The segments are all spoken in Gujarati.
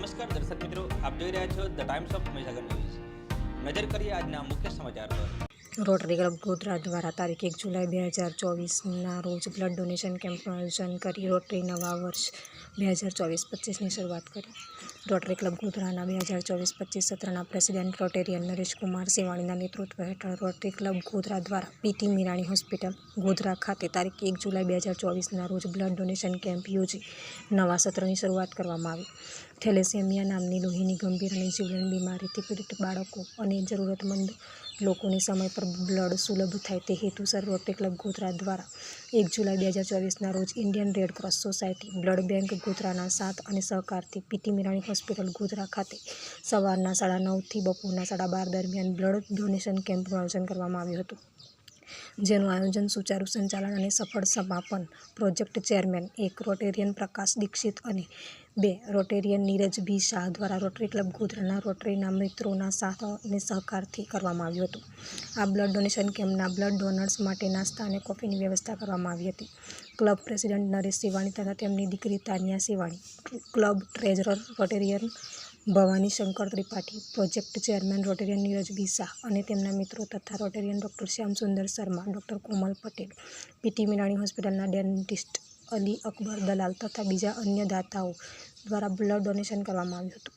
નમસ્કાર દર્શક મિત્રો, આપ જોઈ રહ્યા છો the Times of Mahisagar news. નજર કરીએ આજના મુખ્ય સમાચાર પર। રોટરી ક્લબ ગોધરા દ્વારા તારીખ 1 જુલાઈ 2024ના રોજ બ્લડ ડોનેશન કેમ્પનું આયોજન કરી રોટરી નવા વર્ષ 2024-25ની શરૂઆત કરી। રોટરી ક્લબ ગોધરાના 2024-25 સત્રના પ્રેસિડેન્ટ રોટેરિયન નરેશકુમાર સેવાણીના નેતૃત્વ હેઠળ રોટરી ક્લબ ગોધરા દ્વારા પીટી મીરાણી હોસ્પિટલ ગોધરા ખાતે તારીખ 1 જુલાઈ 2024ના રોજ બ્લડ ડોનેશન કેમ્પ યોજી નવા સત્રની શરૂઆત કરવામાં આવી। થેલેસેમિયા નામની લોહીની ગંભીર અને જીવલેણ બીમારીથી પીડિત બાળકો અને જરૂરતમંદ લોકોને સમય પર બ્લડ સુલભ થાય તે હેતુસર રોટરી ક્લબ ગોધરા દ્વારા 1 જુલાઈ 2024ના રોજ Indian Red Cross Society blood bank ગોધરાના સાથ અને સહકારથી પીટી મીરાણી હોસ્પિટલ ગોધરા ખાતે સવારના 9:30થી બપોરના 12:30 દરમિયાન બ્લડ ડોનેશન કેમ્પનું આયોજન કરવામાં આવ્યું હતું, જેનું આયોજન, સુચારુ સંચાલન અને સફળ સમાપન પ્રોજેક્ટ ચેરમેન 1 રોટેરિયન પ્રકાશ દીક્ષિત અને 2 રોટેરિયન નીરજ ભી શાહ દ્વારા રોટરી ક્લબ ગોધરાના રોટરીના મિત્રોના સાથ અને સહકારથી કરવામાં આવ્યું હતું। આ બ્લડ ડોનેશન કેમ્પના બ્લડ ડોનર્સ માટે નાસ્તા અને કોફીની વ્યવસ્થા કરવામાં આવી હતી। ક્લબ પ્રેસિડેન્ટ નરેશ સેવાણી તથા તેમની દીકરી Taniya Sevani, club treasurer Rotarian Bhavani Shankar Tripathi, project chairman Rotarian Neeraj Bhi Shah અને તેમના મિત્રો તથા Rotarian doctor Shyam Sundar Sharma, doctor Komal Patel, PT Mirani હોસ્પિટલના ડેન્ટિસ્ટ અલી અકબર દલાલ તથા બીજા અન્ય દાતાઓ દ્વારા બ્લડ ડોનેશન કરવામાં આવ્યું હતું।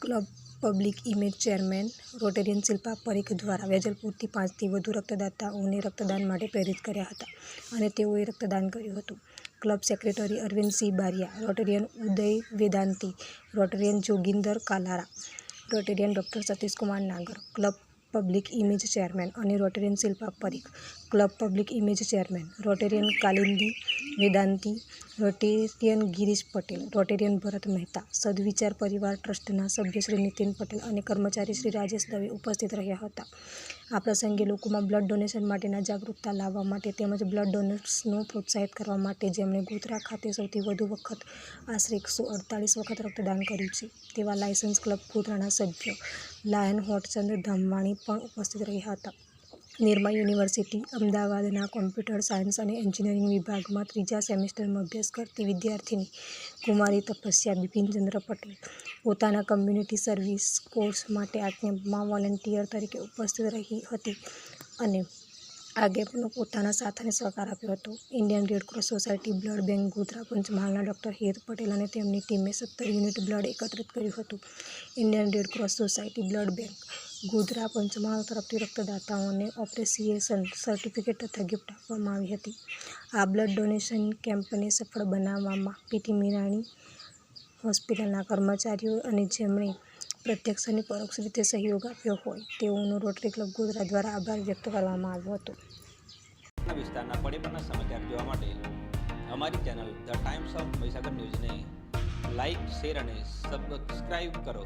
Club public image chairman Rotarian Shilpa Parikh દ્વારા વેજલપુરથી 5થી વધુ રક્તદાતાઓને રક્તદાન માટે પ્રેરિત કર્યા હતા અને તેઓએ રક્તદાન કર્યું હતું। Club secretary Arvindsinh Baria, Rotarian Uday Vedanti, Rotarian Joginder Kalara, Rotarian doctor Satishkumar Nagar, club public image chairman અને Rotarian Shilpa Parikh, club public image chairman Rotarian Kalindi Vedanti, Rotarian Girish Patel, Rotarian Bharat Mehta, Sadvichar Parivar ટ્રસ્ટના સભ્ય શ્રી નીતિન પટેલ અને કર્મચારી શ્રી રાજેશ દવે ઉપસ્થિત રહ્યા હતા। આ પ્રસંગે લોકોમાં બ્લડ ડોનેશન માટેના જાગૃતતા લાવવા માટે તેમજ બ્લડ ડોનર્સને પ્રોત્સાહિત કરવા માટે જેમણે ગોધરા ખાતે સૌથી વધુ વખત આશરે 148 વખત રક્તદાન કર્યું છે તેવા લાયન્સ ક્લબ ગોધરાના સભ્ય લાયન હોટચંદ ધામવાણી પણ ઉપસ્થિત રહ્યા હતા। નિરમા યુનિવર્સિટી અમદાવાદના કોમ્પ્યુટર સાયન્સ અને એન્જિનિયરિંગ વિભાગમાં 3જા સેમેસ્ટરમાં અભ્યાસ કરતી વિદ્યાર્થિની કુમારી તપસ્યા બિપિનચંદ્ર પટેલ પોતાના કમ્યુનિટી સર્વિસ કોર્સ માટે આ કેમ્પમાં વોલેન્ટિયર તરીકે ઉપસ્થિત રહી હતી અને આ કેમ્પનો પોતાના સાથ અને સહકાર આપ્યો હતો। Indian Red Cross Society blood bank Godhra પંચમહાલના ડૉક્ટર હેત પટેલ અને તેમની ટીમે 17 યુનિટ બ્લડ એકત્રિત કર્યું હતું। Indian Red Cross Society blood bank Godhra Panchmahal તરફથી રક્તદાતાઓને ઓપ્રેસિએશન સર્ટિફિકેટ તથા ગિફ્ટ આપવામાં આવી હતી। આ બ્લડ ડોનેશન કેમ્પને સફળ બનાવવામાં પીટી મીરાણી હોસ્પિટલના કર્મચારીઓ અને જેમણે પ્રત્યક્ષ અને પરોક્ષ રીતે સહયોગ આપ્યો હોય તેઓનો રોટરી ક્લબ ગોધરા દ્વારા આભાર વ્યક્ત કરવામાં આવ્યો હતો। વિસ્તારના પડેપણના સમાચાર જોવા માટે અમારી channel the Times of Mahisagar ન્યૂઝને લાઇક, શેર અને સબસ્ક્રાઇબ કરો।